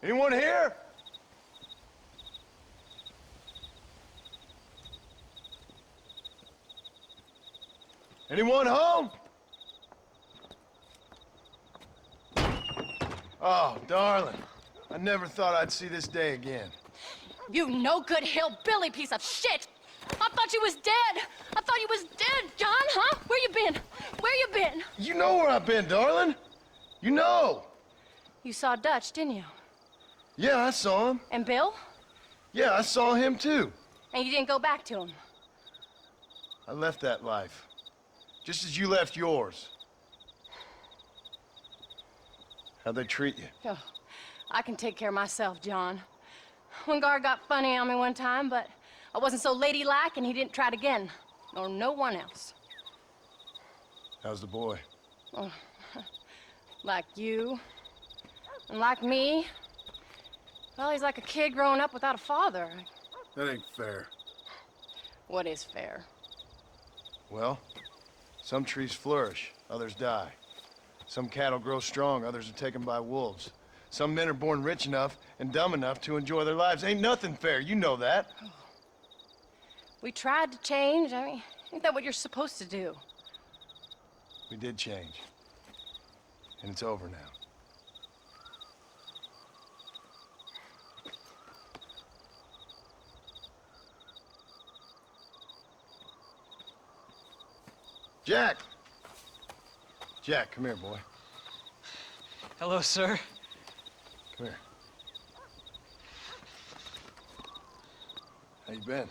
Anyone here? Anyone home? Oh, darling. I never thought I'd see this day again. You no-good hillbilly piece of shit! I thought you was dead! I thought you was dead, John, huh? Where you been? Where you been? You know where I've been, darling. You know. You saw Dutch, didn't you? Yeah, I saw him. And Bill? Yeah, I saw him too. And you didn't go back to him? I left that life. Just as you left yours. How'd they treat you? Oh, I can take care of myself, John. One guard got funny on me one time, but I wasn't so ladylike and he didn't try it again. Nor no one else. How's the boy? Oh, like you. And like me. Well, he's like a kid growing up without a father. That ain't fair. What is fair? Well, some trees flourish, others die. Some cattle grow strong, others are taken by wolves. Some men are born rich enough and dumb enough to enjoy their lives. Ain't nothing fair, you know that. We tried to change. I mean, ain't that what you're supposed to do? We did change. And it's over now. Jack! Jack, come here, boy. Hello, sir. Come here. How you been?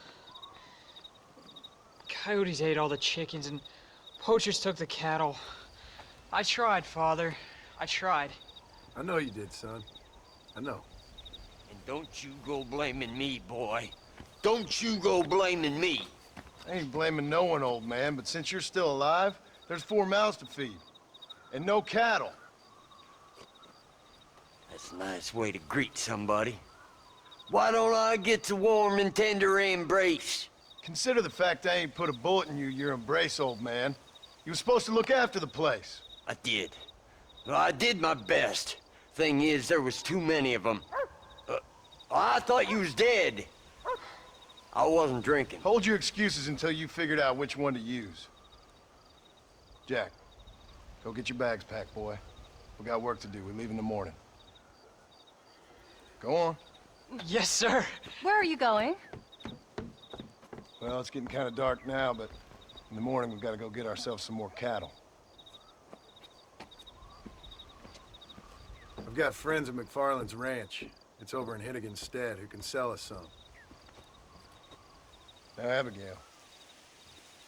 Coyotes ate all the chickens and poachers took the cattle. I tried, Father. I tried. I know you did, son. I know. And don't you go blaming me, boy. Don't you go blaming me. I ain't blaming no one, old man, but since you're still alive, there's 4 mouths to feed. And no cattle. That's a nice way to greet somebody. Why don't I get a warm and tender embrace? Consider the fact I ain't put a bullet in your embrace, old man. You were supposed to look after the place. I did. Well, I did my best. Thing is, there was too many of them. I thought you was dead. I wasn't drinking. Hold your excuses until you figured out which one to use. Jack, go get your bags packed, boy. We got work to do. We leave in the morning. Go on. Yes, sir. Where are you going? Well, it's getting kind of dark now, but in the morning we've got to go get ourselves some more cattle. I've got friends at McFarland's ranch. It's over in Hennigan's stead who can sell us some. Now, Abigail,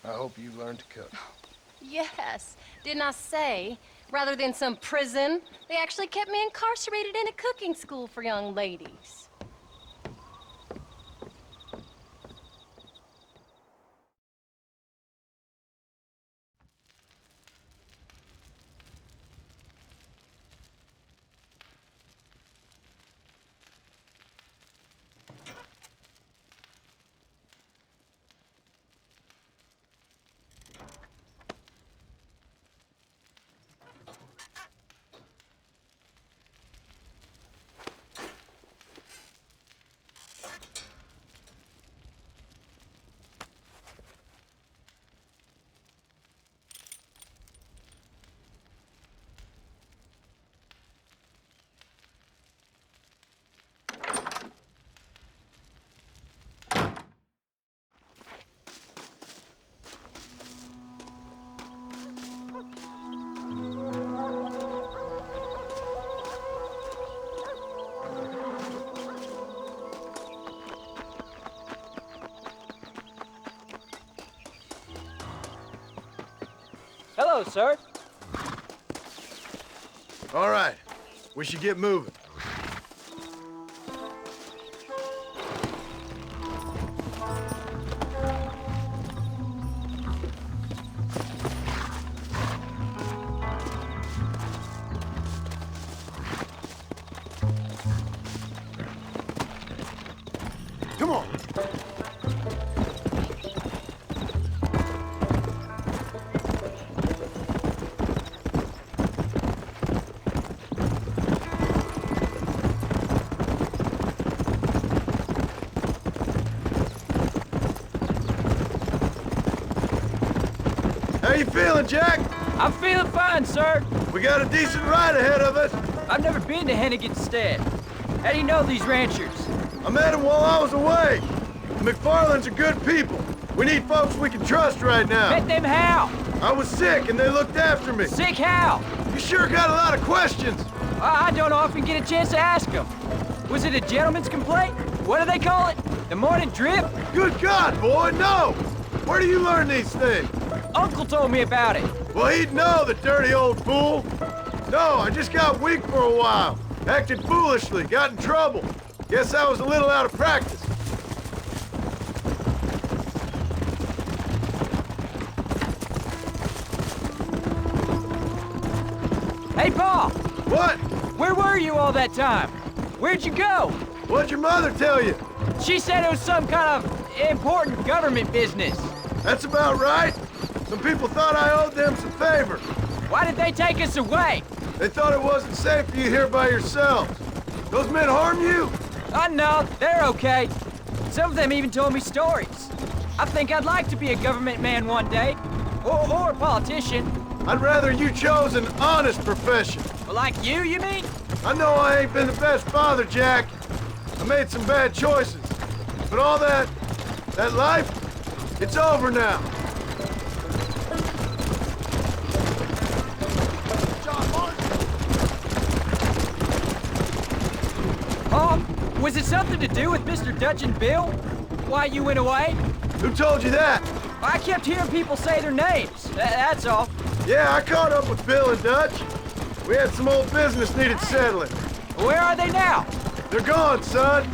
I hope you learn to cook. Yes. Didn't I say, rather than some prison, they actually kept me incarcerated in a cooking school for young ladies. Hello, sir. All right, we should get moving. Come on. How you feeling, Jack? I'm feeling fine, sir. We got a decent ride ahead of us. I've never been to Hennigan's Stead. How do you know these ranchers? I met them while I was away. The McFarlands are good people. We need folks we can trust right now. Met them how? I was sick and they looked after me. Sick how? You sure got a lot of questions. I don't often get a chance to ask them. Was it a gentleman's complaint? What do they call it? The morning drip? Good God, boy, no! Where do you learn these things? Uncle told me about it. Well, he'd know, the dirty old fool. No, I just got weak for a while. Acted foolishly, got in trouble. Guess I was a little out of practice. Hey, Paul! What? Where were you all that time? Where'd you go? What'd your mother tell you? She said it was some kind of important government business. That's about right. Some people thought I owed them some favor. Why did they take us away? They thought it wasn't safe for you here by yourselves. Those men harm you? Oh, no, they're okay. Some of them even told me stories. I think I'd like to be a government man one day. Or a politician. I'd rather you chose an honest profession. Like you mean? I know I ain't been the best father, Jack. I made some bad choices. But all that life, it's over now. John Marston. Paul, was it something to do with Mr. Dutch and Bill? Why you went away? Who told you that? I kept hearing people say their names. That's all. Yeah, I caught up with Bill and Dutch. We had some old business needed settling. Where are they now? They're gone, son.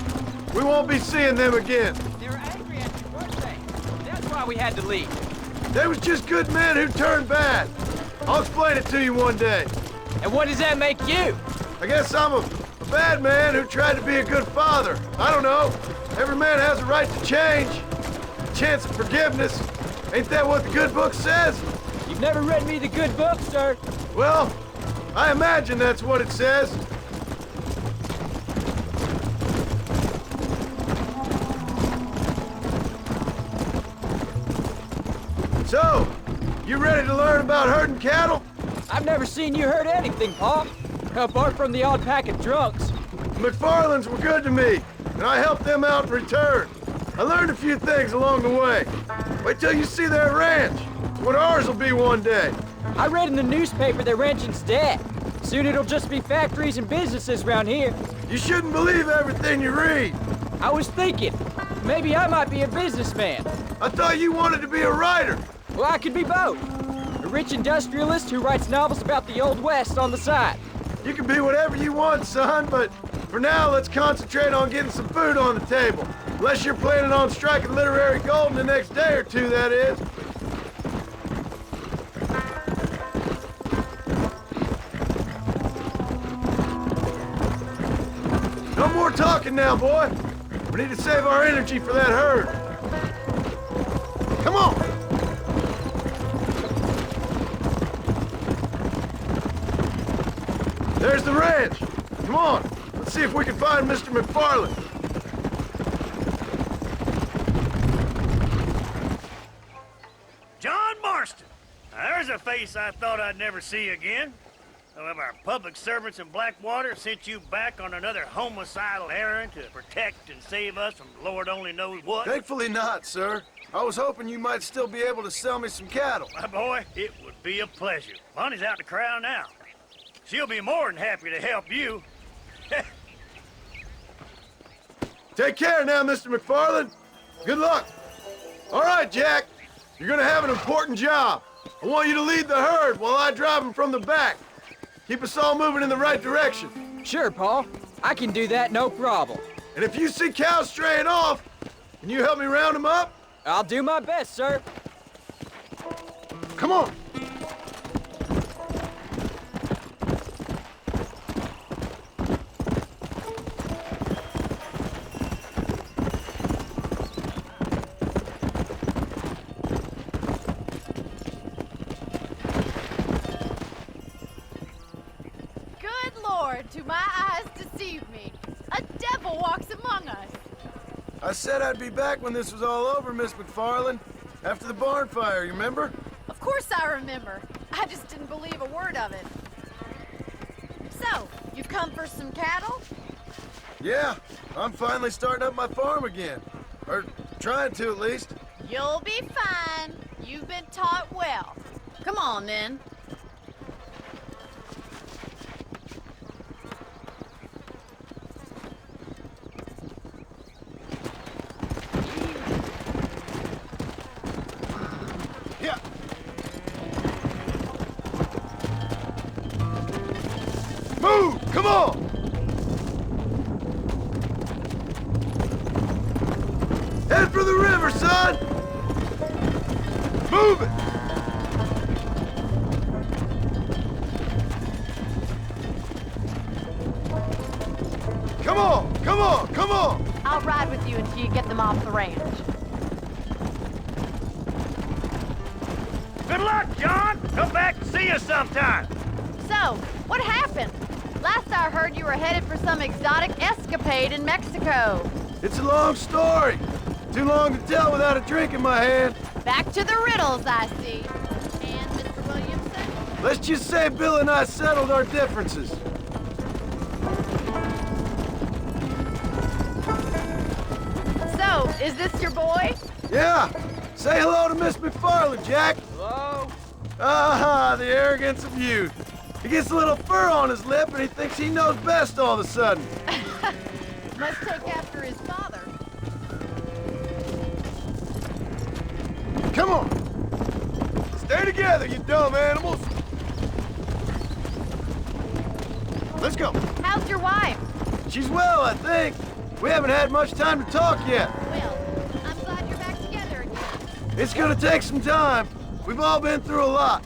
We won't be seeing them again. They were angry at you, weren't they? That's why we had to leave. They was just good men who turned bad. I'll explain it to you one day. And what does that make you? I guess I'm a bad man who tried to be a good father. I don't know. Every man has a right to change. A chance of forgiveness. Ain't that what the good book says? You've never read me the good book, sir. Well, I imagine that's what it says. So, you ready to learn about herding cattle? I've never seen you hurt anything, Paul. Apart from the odd pack of drunks. The McFarlands were good to me, and I helped them out in return. I learned a few things along the way. Wait till you see their ranch. It's what ours will be one day. I read in the newspaper that ranching's dead. Soon it'll just be factories and businesses around here. You shouldn't believe everything you read. I was thinking, maybe I might be a businessman. I thought you wanted to be a writer. Well, I could be both. A rich industrialist who writes novels about the Old West on the side. You can be whatever you want, son, but for now, let's concentrate on getting some food on the table. Unless you're planning on striking literary gold in the next day or two, that is. No more talking now, boy. We need to save our energy for that herd. Come on! There's the ranch. Come on, let's see if we can find Mr. McFarland. John Marston. Now, there's a face I thought I'd never see again. Some of our public servants in Blackwater sent you back on another homicidal errand to protect and save us from Lord only knows what. Thankfully not, sir. I was hoping you might still be able to sell me some cattle. My boy, it would be a pleasure. Bonnie's out to corral now. She'll be more than happy to help you. Take care now, Mr. McFarland. Good luck. All right, Jack. You're gonna have an important job. I want you to lead the herd while I drive them from the back. Keep us all moving in the right direction. Sure, Paul. I can do that, no problem. And if you see cows straying off, can you help me round them up? I'll do my best, sir. Come on. Do my eyes deceive me? A devil walks among us. I said I'd be back when this was all over, Miss McFarland. After the barn fire, you remember? Of course course I remember. I just didn't believe a word of it. So, you've come for some cattle? Yeah, I'm finally starting up my farm again. Or trying to, at least. You'll be fine. You've been taught well. Come on, then. Yeah. Move! Come on! Head for the river, son! Move it! Come on! Come on! Come on! I'll ride with you until you get them off the ranch. Good luck, John. Come back and see us sometime. So, what happened? Last I heard you were headed for some exotic escapade in Mexico. It's a long story. Too long to tell without a drink in my hand. Back to the riddles, I see. And Mr. Williamson? Let's just say Bill and I settled our differences. So, is this your boy? Yeah. Say hello to Miss McFarland, Jack. Hello? Ah, the arrogance of youth. He gets a little fur on his lip and he thinks he knows best all of a sudden. Must take after his father. Come on. Stay together, you dumb animals. Let's go. How's your wife? She's well, I think. We haven't had much time to talk yet. Well, I'm glad you're back together again. It's gonna take some time. We've all been through a lot.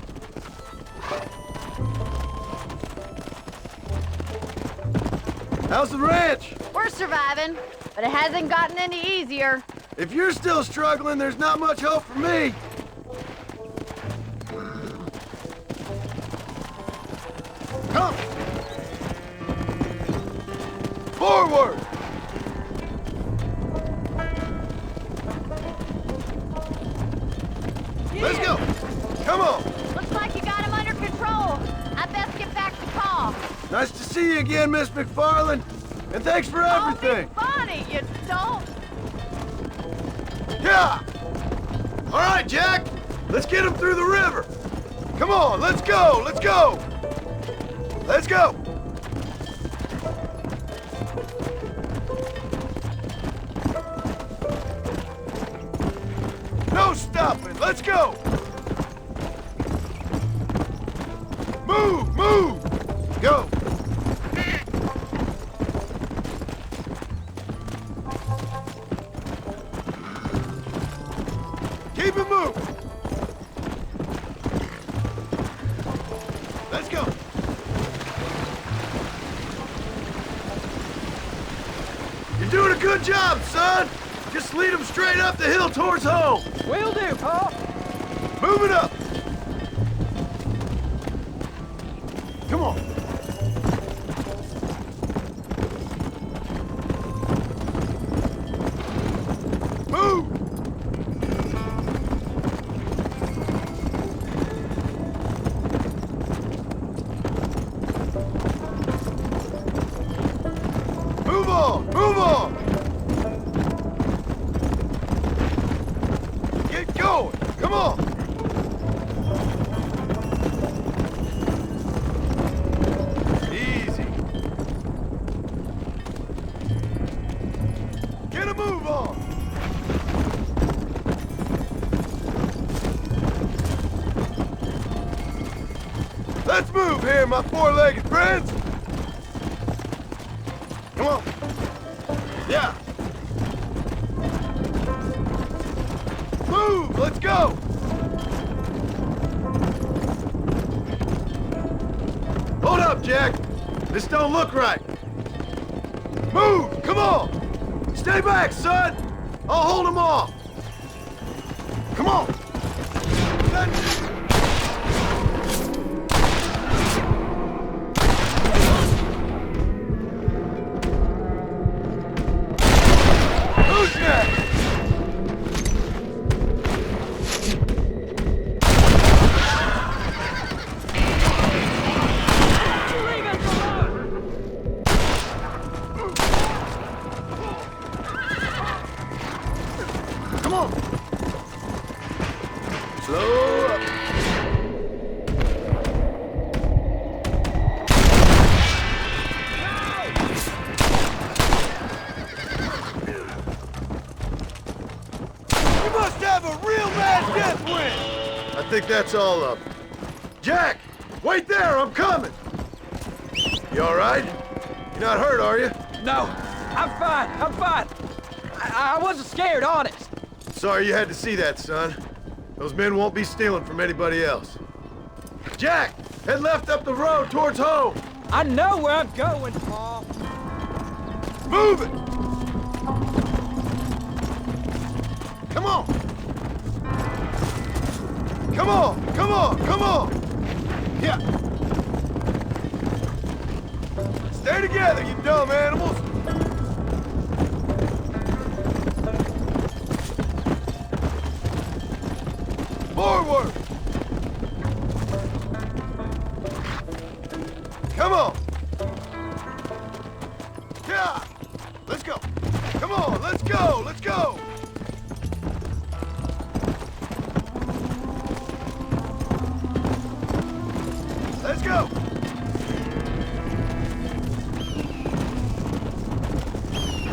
How's the ranch? We're surviving, but it hasn't gotten any easier. If you're still struggling, there's not much hope for me. Come! Forward! Let's go! Come on! Looks like you got him under control. I best get back to Pa. Nice to see you again, Miss McFarland. And thanks for everything. Don't be funny, you don't. Yeah! All right, Jack. Let's get him through the river. Come on, let's go, let's go. Let's go. No stopping, let's go. Move, move. Go. Keep it moving. Let's go. You're doing a good job, son. Just lead them straight up the hill towards home. Will do, Pa. Move it up. Come on. Move. Move on! Move on! Get going! Come on! Easy. Get a move on! Let's move here, my four-legged friends! Come on. Yeah. Move, let's go. Hold up, Jack. This don't look right. Move, come on. Stay back, son. I'll hold them off. Come on. Who's next? death wind! I think that's all of them. Jack! Wait there, I'm coming! You all right? You're not hurt, are you? No, I'm fine. I wasn't scared, honest. Sorry you had to see that, son. Those men won't be stealing from anybody else. Jack! Head left up the road towards home! I know where I'm going, Paul. Move it! Come on! Come on! Come on! Come on! Yeah! Stay together, you dumb animals! Forward! Come on! Yeah! Let's go! Come on, let's go! Let's go! Let's go!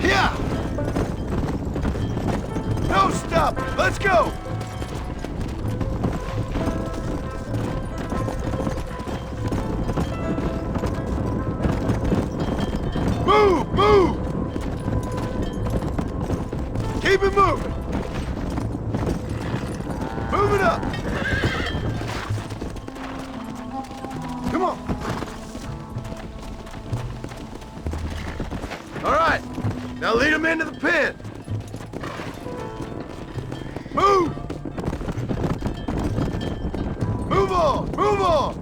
Yeah! No stop! Let's go! Move! Move! Keep it moving! Move it up! Come on! All right! Now lead them into the pen! Move! Move on! Move on!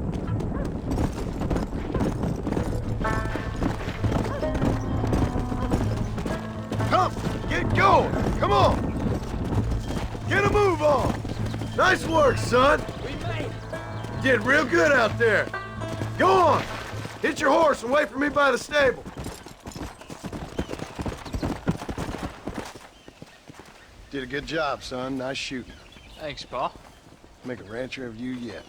Come! Get going! Come on! Get a move on! Nice work, son! We made it. Did real good out there. Go on! Hit your horse and wait for me by the stable. Did a good job, son. Nice shooting. Thanks, Paul. Make a rancher of you yet.